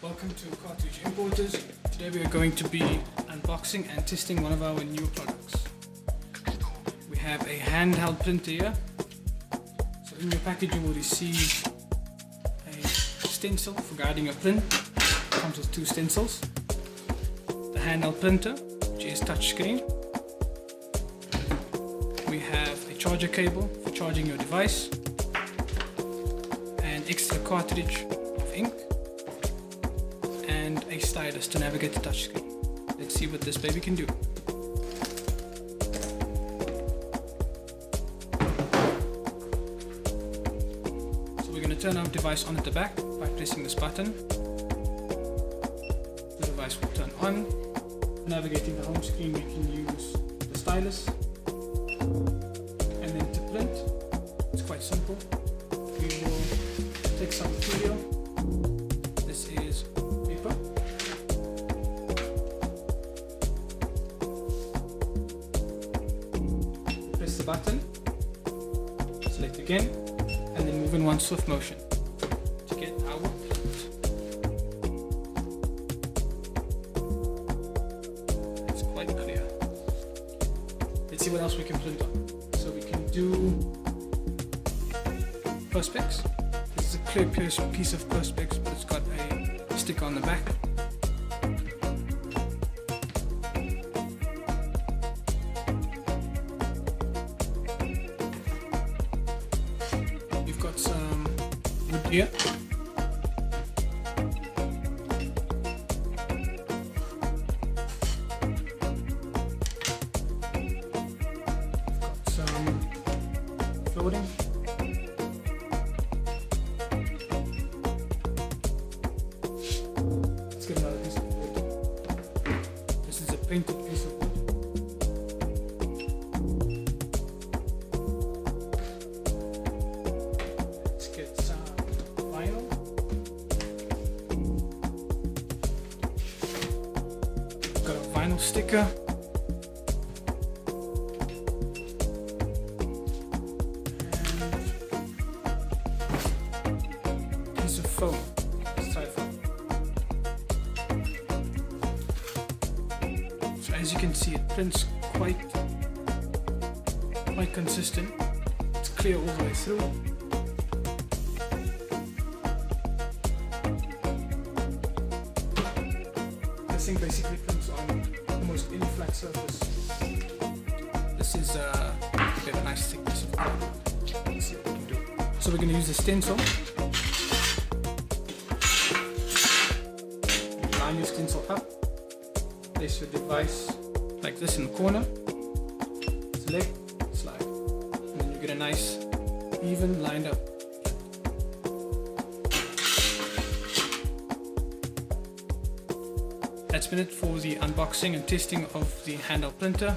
Welcome to Cartridge Importers. Today we are going to be unboxing and testing one of our new products. We have a handheld printer here. So in your package you will receive a stencil for guiding a print. It comes with two stencils. The handheld printer, which is touchscreen. We have a charger cable for charging your device. An extra cartridge of ink. And a stylus to navigate the touchscreen. Let's see what this baby can do. So we're going to turn our device on at the back by pressing this button. The device will turn on. For navigating the home screen, we can use the stylus. And then to print, it's quite simple. We will take some material. This is paper. Press the button, select again, and then move in one swift motion to get our print. It's quite clear. Let's see what else we can print on. So we can do perspex. This is a clear piece of perspex, but it's got a sticker on the back. We've got some wood here. Got some floating. Let's get another piece of wood. This is a painted piece of wood. Let's get some vinyl. Got a vinyl sticker. And piece of foam. Styrofoam. So as you can see, it prints quite consistent. It's clear all the way through. This thing basically prints on almost any flat surface. This is a bit of a nice thickness of cardboard. Let's see what we can do. So we're going to use the stencil. Line your stencil up. Place your device like this in the corner. Select, slide. And then you get a nice, even lined up. That's been it for the unboxing and testing of the handheld printer.